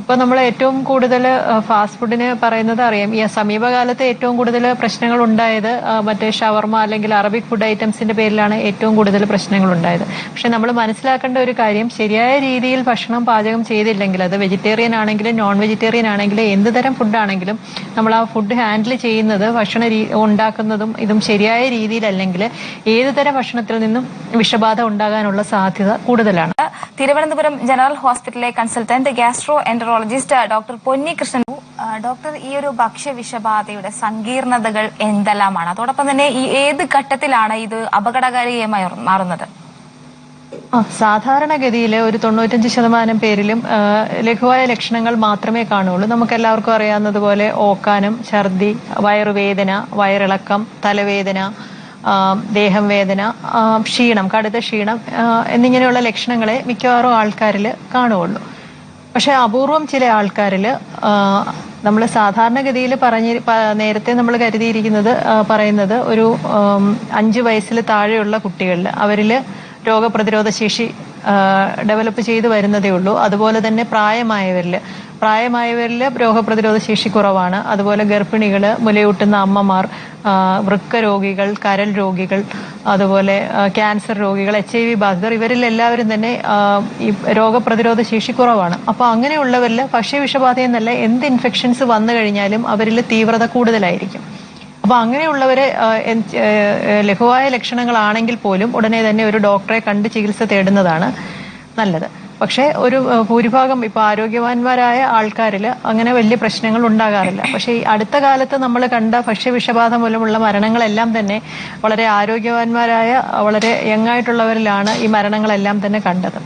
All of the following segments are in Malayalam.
ഇപ്പൊ നമ്മൾ ഏറ്റവും കൂടുതൽ ഫാസ്റ്റ് ഫുഡിന് പറയുന്നത് അറിയാം. ഈ സമീപകാലത്ത് ഏറ്റവും കൂടുതൽ പ്രശ്നങ്ങൾ ഉണ്ടായത് മറ്റേ ഷവർമ അല്ലെങ്കിൽ അറബിക് ഫുഡ് ഐറ്റംസിന്റെ പേരിലാണ് ഏറ്റവും കൂടുതൽ പ്രശ്നങ്ങൾ ഉണ്ടായത്. പക്ഷെ നമ്മൾ മനസ്സിലാക്കേണ്ട ഒരു കാര്യം, ശരിയായ രീതിയിൽ ഭക്ഷണം പാചകം ചെയ്തില്ലെങ്കിൽ, അത് വെജിറ്റേറിയൻ ആണെങ്കിലും നോൺ വെജിറ്റേറിയൻ ആണെങ്കിലും എന്ത് തരം ഫുഡാണെങ്കിലും നമ്മൾ ആ ഫുഡ് ഹാൻഡിൽ ചെയ്യുന്നത്, ഉണ്ടാക്കുന്നതും ഇതും ശരിയായ രീതിയിലല്ലെങ്കിൽ ഏത് തരം ഭക്ഷണത്തിൽ നിന്നും വിഷബാധ ഉണ്ടാകാനുള്ള സാധ്യത കൂടുതലാണ്. തിരുവനന്തപുരം ജനറൽ ഹോസ്പിറ്റലിലെ കൺസൾട്ടന്റ് ഗ്യാസ്ട്രോ എൻട്രോളജിസ്റ്റ് ഡോക്ടർ പൊന്നി കൃഷ്ണൻ. ഡോക്ടർ, ഈ ഒരു ഭക്ഷ്യവിഷബാധയുടെ സങ്കീർണതകൾ എന്തെല്ലാമാണ്? അതോടൊപ്പം തന്നെ ഈ ഏത് ഘട്ടത്തിലാണ് ഇത് അപകടകാരിയായി മാറുന്നത്? സാധാരണഗതിയിൽ ഒരു 95% പേരിലും ലഘുവായ ലക്ഷണങ്ങൾ മാത്രമേ കാണുള്ളൂ. നമുക്ക് എല്ലാവർക്കും അറിയാവുന്നതുപോലെ ഓക്കാനം, ഛർദി, വയറുവേദന, വയറിളക്കം, തലവേദന, ദേഹം വേദന, ക്ഷീണം, കടുത്ത ക്ഷീണം എന്നിങ്ങനെയുള്ള ലക്ഷണങ്ങളെ മിക്കവാറും ആൾക്കാരിൽ കാണുകയുള്ളൂ. പക്ഷെ അപൂർവം ചില ആൾക്കാരിൽ നമ്മൾ സാധാരണഗതിയിൽ നേരത്തെ നമ്മൾ കരുതിയിരിക്കുന്നത് പറയുന്നത് ഒരു 5 വയസ്സിൽ താഴെയുള്ള കുട്ടികളിൽ അവരിൽ രോഗപ്രതിരോധ ശേഷി ഡെവലപ്പ് ചെയ്തു വരുന്നതേ ഉള്ളൂ. അതുപോലെ തന്നെ പ്രായമായവരിൽ രോഗപ്രതിരോധ ശേഷി കുറവാണ്. അതുപോലെ ഗർഭിണികൾ, മുലയൂട്ടുന്ന അമ്മമാർ, വൃക്ക രോഗികൾ, കരൾ രോഗികൾ, അതുപോലെ ക്യാൻസർ രോഗികൾ, HIV ബാധിതർ, ഇവരിൽ എല്ലാവരും തന്നെ ഈ രോഗപ്രതിരോധ ശേഷി കുറവാണ്. അപ്പോൾ അങ്ങനെയുള്ളവരിൽ ഭക്ഷ്യവിഷബാധ എന്നല്ല എന്ത് ഇൻഫെക്ഷൻസ് വന്നു കഴിഞ്ഞാലും അവരിൽ തീവ്രത കൂടുതലായിരിക്കും. അപ്പൊ അങ്ങനെയുള്ളവരെ ലഘുവായ ലക്ഷണങ്ങളാണെങ്കിൽ പോലും ഉടനെ തന്നെ ഒരു ഡോക്ടറെ കണ്ട് ചികിത്സ തേടുന്നതാണ് നല്ലത്. പക്ഷേ ഒരു ഭൂരിഭാഗം ഇപ്പൊ ആരോഗ്യവാന്മാരായ ആൾക്കാരിൽ അങ്ങനെ വലിയ പ്രശ്നങ്ങൾ ഉണ്ടാകാറില്ല. പക്ഷേ ഈ അടുത്ത കാലത്ത് നമ്മൾ കണ്ട ഭക്ഷ്യവിഷബാധ മൂലമുള്ള മരണങ്ങളെല്ലാം തന്നെ വളരെ ആരോഗ്യവാന്മാരായ വളരെ യങ്ങായിട്ടുള്ളവരിലാണ് ഈ മരണങ്ങളെല്ലാം തന്നെ കണ്ടത്.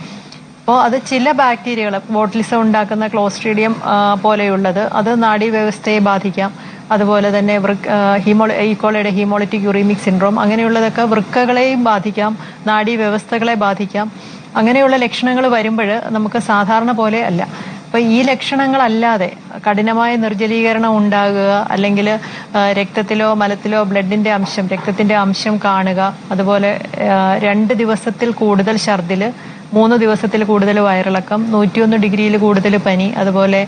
അപ്പോൾ അത് ചില ബാക്ടീരിയകൾ, ബോട്ടിലിസം ഉണ്ടാക്കുന്ന ക്ലോസ്ട്രീഡിയം പോലെയുള്ളത്, അത് നാഡീവ്യവസ്ഥയെ ബാധിക്കാം. അതുപോലെ തന്നെ ഈക്കോളയുടെ ഹീമോളിറ്റിക് യൂറീമിക് സിൻഡ്രോം, അങ്ങനെയുള്ളതൊക്കെ വൃക്കകളെയും ബാധിക്കാം, നാഡീവ്യവസ്ഥകളെ ബാധിക്കാം. അങ്ങനെയുള്ള ലക്ഷണങ്ങൾ വരുമ്പോൾ നമുക്ക് സാധാരണ പോലെ അല്ല. അപ്പൊ ഈ ലക്ഷണങ്ങളല്ലാതെ കഠിനമായ നിർജ്ജലീകരണം ഉണ്ടാകുക, അല്ലെങ്കിൽ രക്തത്തിലോ മലത്തിലോ രക്തത്തിന്റെ അംശം കാണുക, അതുപോലെ 2 ദിവസത്തിൽ കൂടുതൽ ഛർദിൽ, 3 ദിവസത്തിൽ കൂടുതൽ വയറിളക്കം, 101 ഡിഗ്രിയിൽ കൂടുതൽ പനി, അതുപോലെ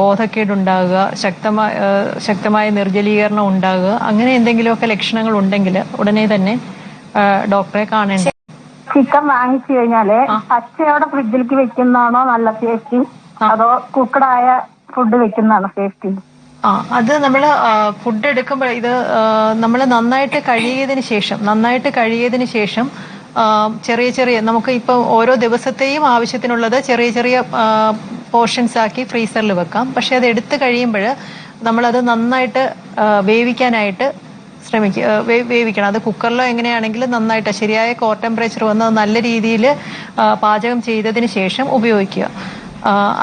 ബോധക്കേടുണ്ടാകുക, ശക്തമായ നിർജ്ജലീകരണം ഉണ്ടാകുക, അങ്ങനെ എന്തെങ്കിലുമൊക്കെ ലക്ഷണങ്ങൾ ഉണ്ടെങ്കിൽ ഉടനെ തന്നെ ഡോക്ടറെ കാണേണ്ട. ചിക്കൻ വാങ്ങിച്ചു കഴിഞ്ഞാല് പച്ചയോടെ ഫ്രിഡ്ജിലേക്ക് വെക്കുന്നതാണോ നല്ല സേഫ്റ്റി, അതോ കുക്കഡായ ഫുഡ് വെക്കുന്നതാണോ സേഫ്റ്റി? അത് നമ്മൾ ഫുഡ് എടുക്കുമ്പോൾ ഇത് നമ്മൾ നന്നായിട്ട് കഴുകിയതിന് ശേഷം ചെറിയ നമുക്ക് ഇപ്പൊ ഓരോ ദിവസത്തെയും ആവശ്യത്തിനുള്ളത് ചെറിയ പോർഷൻസ് ആക്കി ഫ്രീസറിൽ വെക്കാം. പക്ഷെ അത് എടുത്തു കഴിയുമ്പോൾ നമ്മളത് നന്നായിട്ട് വേവിക്കാനായിട്ട് വേവിക്കണം. അത് കുക്കറിലോ എങ്ങനെയാണെങ്കിലും നന്നായിട്ട് ശരിയായ കോർ ടെമ്പറേച്ചർ വന്ന് നല്ല രീതിയിൽ പാചകം ചെയ്തതിന് ശേഷം ഉപയോഗിക്കുക.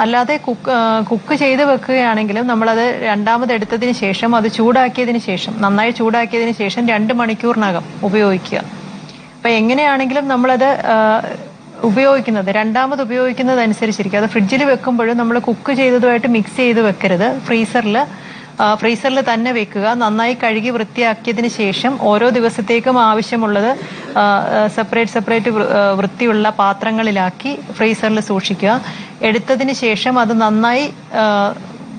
അല്ലാതെ കുക്ക് ചെയ്ത് വെക്കുകയാണെങ്കിലും നമ്മളത് രണ്ടാമത് എടുത്തതിന് ശേഷം അത് നന്നായി ചൂടാക്കിയതിന് ശേഷം 2 മണിക്കൂറിനകം ഉപയോഗിക്കുക. അപ്പൊ എങ്ങനെയാണെങ്കിലും നമ്മളത് രണ്ടാമത് ഉപയോഗിക്കുന്നത് അനുസരിച്ചിരിക്കും. അത് ഫ്രിഡ്ജിൽ വെക്കുമ്പോഴും നമ്മൾ കുക്ക് ചെയ്തതുമായിട്ട് മിക്സ് ചെയ്ത് വെക്കരുത്. ഫ്രീസറിൽ തന്നെ വെക്കുക. നന്നായി കഴുകി വൃത്തിയാക്കിയതിന് ശേഷം ഓരോ ദിവസത്തേക്കും ആവശ്യമുള്ളത് സെപ്പറേറ്റ് വൃത്തിയുള്ള പാത്രങ്ങളിലാക്കി ഫ്രീസറിൽ സൂക്ഷിക്കുക. എടുത്തതിന് ശേഷം അത് നന്നായി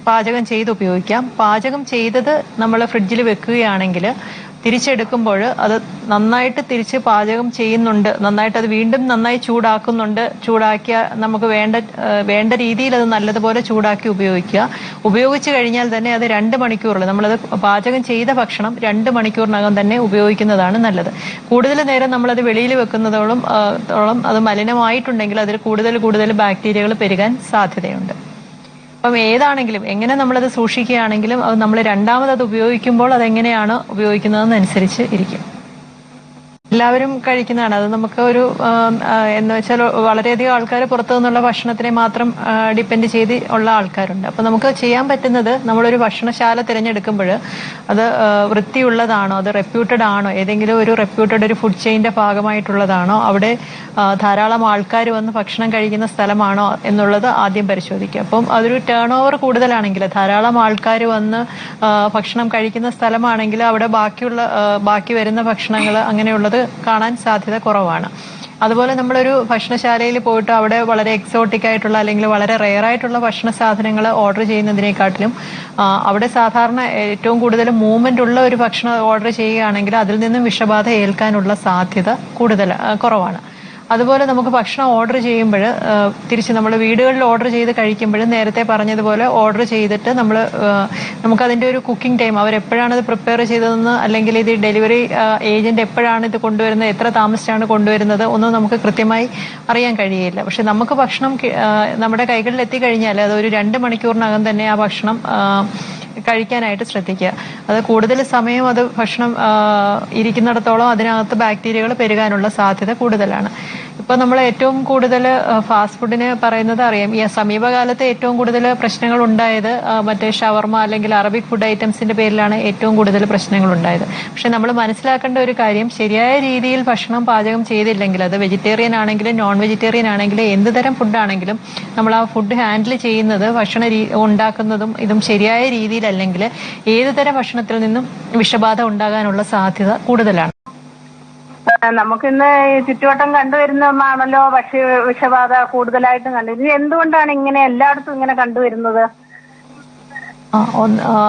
പാചകം ചെയ്ത് ഉപയോഗിക്കാം. പാചകം ചെയ്തത് നമ്മൾ ഫ്രിഡ്ജിൽ വെക്കുകയാണെങ്കിൽ തിരിച്ചെടുക്കുമ്പോൾ അത് നന്നായിട്ട് തിരിച്ച് പാചകം ചെയ്യുന്നുണ്ട്, നന്നായിട്ട് അത് വീണ്ടും നന്നായി ചൂടാക്കിയ നമുക്ക് വേണ്ട രീതിയിൽ അത് നല്ലതുപോലെ ചൂടാക്കി ഉപയോഗിച്ചു കഴിഞ്ഞാൽ തന്നെ അത് 2 മണിക്കൂറിൽ നമ്മളത് പാചകം ചെയ്ത ഭക്ഷണം 2 മണിക്കൂറിനകം തന്നെ ഉപയോഗിക്കുന്നതാണ് നല്ലത്. കൂടുതൽ നേരം നമ്മളത് വെളിയിൽ വെക്കുന്നതോളം അത് മലിനമായിട്ടുണ്ടെങ്കിൽ അതിൽ കൂടുതൽ ബാക്ടീരിയകൾ പെരുകാൻ സാധ്യതയുണ്ട്. അപ്പം ഏതാണെങ്കിലും എങ്ങനെ നമ്മളത് സൂക്ഷിക്കുകയാണെങ്കിലും അത് നമ്മൾ രണ്ടാമത് അത് ഉപയോഗിക്കുമ്പോൾ അതെങ്ങനെയാണ് ഉപയോഗിക്കുന്നതെന്നനുസരിച്ച് ഇരിക്കും. എല്ലാവരും കഴിക്കുന്നതാണ്. അത് നമുക്ക് ഒരു എന്ന് വെച്ചാൽ വളരെയധികം ആൾക്കാർ പുറത്തു നിന്നുള്ള ഭക്ഷണത്തിനെ മാത്രം ഡിപ്പെൻഡ് ചെയ്ത് ഉള്ള ആൾക്കാരുണ്ട്. അപ്പൊ നമുക്ക് ചെയ്യാൻ പറ്റുന്നത്, നമ്മളൊരു ഭക്ഷണശാല തിരഞ്ഞെടുക്കുമ്പോൾ അത് വൃത്തിയുള്ളതാണോ, അത് റെപ്യൂട്ടഡ് ആണോ, ഏതെങ്കിലും ഒരു റെപ്യൂട്ടഡ് ഒരു ഫുഡ് ചെയിന്റെ ഭാഗമായിട്ടുള്ളതാണോ, അവിടെ ധാരാളം ആൾക്കാർ വന്ന് ഭക്ഷണം കഴിക്കുന്ന സ്ഥലമാണോ എന്നുള്ളത് ആദ്യം പരിശോധിക്കുക. അപ്പം അതൊരു ടേൺ ഓവർ കൂടുതലാണെങ്കിൽ, ധാരാളം ആൾക്കാർ വന്ന് ഭക്ഷണം കഴിക്കുന്ന സ്ഥലമാണെങ്കിൽ അവിടെ ബാക്കി വരുന്ന ഭക്ഷണങ്ങൾ അങ്ങനെയുള്ളത് കാണാൻ സാധ്യത കുറവാണ്. അതുപോലെ നമ്മളൊരു ഭക്ഷണശാലയിൽ പോയിട്ട് അവിടെ വളരെ എക്സോട്ടിക് ആയിട്ടുള്ള അല്ലെങ്കിൽ വളരെ റെയർ ആയിട്ടുള്ള ഭക്ഷണ സാധനങ്ങൾ ഓർഡർ ചെയ്യുന്നതിനെക്കാട്ടിലും അവിടെ സാധാരണ ഏറ്റവും കൂടുതൽ മൂവ്മെന്റ് ഉള്ള ഒരു ഭക്ഷണം ഓർഡർ ചെയ്യുകയാണെങ്കിൽ അതിൽ നിന്നും വിഷബാധ ഏൽക്കാനുള്ള സാധ്യത കുറവാണ്. അതുപോലെ നമുക്ക് ഭക്ഷണം ഓർഡർ ചെയ്യുമ്പോൾ തിരിച്ച് നമ്മൾ വീടുകളിൽ ഓർഡർ ചെയ്ത് കഴിക്കുമ്പോൾ നേരത്തെ പറഞ്ഞതുപോലെ ഓർഡർ ചെയ്തിട്ട് നമുക്കതിൻ്റെ ഒരു കുക്കിംഗ് ടൈം അവരെപ്പോഴാണ് ഇത് പ്രിപ്പയർ ചെയ്തതെന്ന് അല്ലെങ്കിൽ ഇത് ഡെലിവറി ഏജന്റ് എപ്പോഴാണ് ഇത് കൊണ്ടുവരുന്നത്, എത്ര താമസിച്ചാണ് കൊണ്ടുവരുന്നത് ഒന്നും നമുക്ക് കൃത്യമായി അറിയാൻ കഴിയില്ല. പക്ഷെ നമുക്ക് ഭക്ഷണം നമ്മുടെ കൈകളിൽ എത്തിക്കഴിഞ്ഞാൽ അത് ഒരു 2 മണിക്കൂറിനകം തന്നെ ആ ഭക്ഷണം കഴിക്കാനായിട്ട് ശ്രദ്ധിക്കുക. അത് കൂടുതൽ സമയം അത് ഭക്ഷണം ഇരിക്കുന്നിടത്തോളം അതിനകത്ത് ബാക്ടീരിയകൾ പെരുകാനുള്ള സാധ്യത കൂടുതലാണ്. ഇപ്പൊ നമ്മൾ ഏറ്റവും കൂടുതൽ ഫാസ്റ്റ് ഫുഡിന് പറയുന്നത് അറിയാം. ഈ സമീപകാലത്ത് ഏറ്റവും കൂടുതൽ പ്രശ്നങ്ങൾ ഉണ്ടായത് മറ്റേ ഷവർമ അല്ലെങ്കിൽ അറബിക് ഫുഡ് ഐറ്റംസിന്റെ പേരിലാണ് ഏറ്റവും കൂടുതൽ പ്രശ്നങ്ങൾ ഉണ്ടായത്. പക്ഷെ നമ്മൾ മനസ്സിലാക്കേണ്ട ഒരു കാര്യം, ശരിയായ രീതിയിൽ ഭക്ഷണം പാചകം ചെയ്തില്ലെങ്കിൽ, അത് വെജിറ്റേറിയൻ ആണെങ്കിലും നോൺ വെജിറ്റേറിയൻ ആണെങ്കിലും എന്ത് തരം ഫുഡാണെങ്കിലും നമ്മൾ ആ ഫുഡ് ഹാൻഡിൽ ചെയ്യുന്നത് ഭക്ഷണം ഉണ്ടാക്കുന്നതും ഇതും ശരിയായ രീതിയിലല്ലെങ്കിൽ ഏത് തരം ഭക്ഷണത്തിൽ നിന്നും വിഷബാധ ഉണ്ടാകാനുള്ള സാധ്യത കൂടുതലാണ്. നമുക്കിന്ന് ചുറ്റുവട്ടം കണ്ടുവരുന്ന ഒന്നാണല്ലോ ഭക്ഷ്യ വിഷബാധ കൂടുതലായിട്ടും കണ്ടുവരുന്നത്. എന്തുകൊണ്ടാണ് ഇങ്ങനെ എല്ലായിടത്തും ഇങ്ങനെ കണ്ടുവരുന്നത്?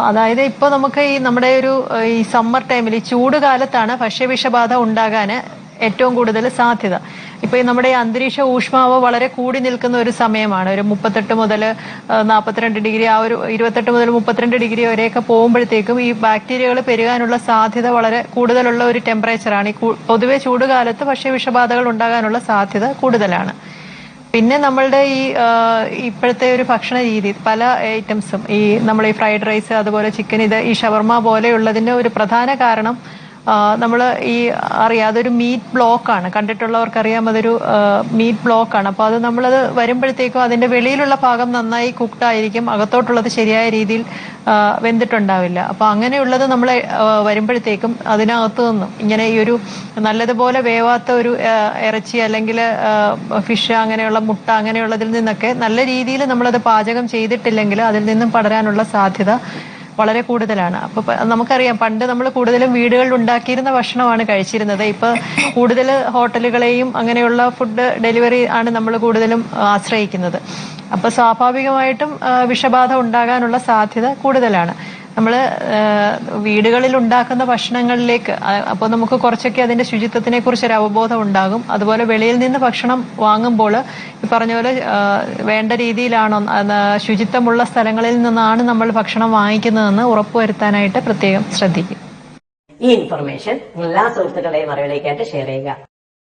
അതായത് ഇപ്പൊ നമുക്ക് നമ്മുടെ ഈ സമ്മർ ടൈമിൽ ഈ ചൂട് കാലത്താണ് ഭക്ഷ്യവിഷബാധ ഉണ്ടാകാൻ ഏറ്റവും കൂടുതൽ സാധ്യത. ഇപ്പൊ നമ്മുടെ ഈ അന്തരീക്ഷ ഊഷ്മാവ് വളരെ കൂടി നിൽക്കുന്ന ഒരു സമയമാണ്. ഒരു 38 മുതൽ 42 ഡിഗ്രി, ആ ഒരു 28 മുതൽ 32 ഡിഗ്രി വരെയൊക്കെ പോകുമ്പോഴത്തേക്കും ഈ ബാക്ടീരിയകൾ പെരുകാനുള്ള സാധ്യത വളരെ കൂടുതലുള്ള ഒരു ടെമ്പറേച്ചറാണ്. പൊതുവെ ചൂടുകാലത്ത് ഭക്ഷ്യവിഷബാധകൾ ഉണ്ടാകാനുള്ള സാധ്യത കൂടുതലാണ്. പിന്നെ നമ്മളുടെ ഇപ്പോഴത്തെ ഒരു ഭക്ഷണ രീതി, പല ഐറ്റംസും നമ്മൾ ഈ ഫ്രൈഡ് റൈസ്, അതുപോലെ ചിക്കൻ, ഈ ഷവർമ പോലെയുള്ളതിന്റെ ഒരു പ്രധാന കാരണം നമ്മൾ അതൊരു മീറ്റ് ബ്ലോക്കാണ്. കണ്ടിട്ടുള്ളവർക്കറിയാം അതൊരു മീറ്റ് ബ്ലോക്കാണ്. അപ്പൊ അത് നമ്മളത് വരുമ്പോഴത്തേക്കും അതിന്റെ വെളിയിലുള്ള ഭാഗം നന്നായി കുക്ക്ഡ് ആയിരിക്കും, അകത്തോട്ടുള്ളത് ശരിയായ രീതിയിൽ വെന്തിട്ടുണ്ടാവില്ല. അപ്പൊ അങ്ങനെയുള്ളത് നമ്മൾ വരുമ്പോഴത്തേക്കും അതിനകത്തു നിന്നും ഇങ്ങനെ ഈ ഒരു നല്ലതുപോലെ വേവാത്ത ഒരു ഇറച്ചി അല്ലെങ്കിൽ ഫിഷ്, അങ്ങനെയുള്ള മുട്ട, അങ്ങനെയുള്ളതിൽ നിന്നൊക്കെ നല്ല രീതിയിൽ നമ്മളത് പാചകം ചെയ്തിട്ടില്ലെങ്കിൽ അതിൽ നിന്നും പടരാനുള്ള സാധ്യത വളരെ കൂടുതലാണ്. അപ്പൊ നമുക്കറിയാം പണ്ട് നമ്മൾ കൂടുതലും വീടുകളിൽ ഉണ്ടാക്കിയിരുന്ന ഭക്ഷണമാണ് കഴിച്ചിരുന്നത്. ഇപ്പൊ കൂടുതൽ ഹോട്ടലുകളെയും അങ്ങനെയുള്ള ഫുഡ് ഡെലിവറി ആണ് നമ്മൾ കൂടുതലും ആശ്രയിക്കുന്നത്. അപ്പൊ സ്വാഭാവികമായിട്ടും വിഷബാധ ഉണ്ടാകാനുള്ള സാധ്യത കൂടുതലാണ്. നമ്മൾ വീടുകളിൽ ഉണ്ടാക്കുന്ന ഭക്ഷണങ്ങളിലേക്ക് അപ്പോൾ നമുക്ക് കുറച്ചൊക്കെ അതിന്റെ ശുചിത്വത്തിനെ കുറിച്ച് ഒരു അവബോധം ഉണ്ടാകും. അതുപോലെ വെളിയിൽ നിന്ന് ഭക്ഷണം വാങ്ങുമ്പോൾ ഈ പറഞ്ഞ പോലെ വേണ്ട രീതിയിലാണോ, ശുചിത്വമുള്ള സ്ഥലങ്ങളിൽ നിന്നാണ് നമ്മൾ ഭക്ഷണം വാങ്ങിക്കുന്നതെന്ന് ഉറപ്പുവരുത്താനായിട്ട് പ്രത്യേകം ശ്രദ്ധിക്കും. ഈ ഇൻഫർമേഷൻ എല്ലാ സുഹൃത്തുക്കളുടെയും അറിവിലേക്കായിട്ട് ഷെയർ ചെയ്യുക.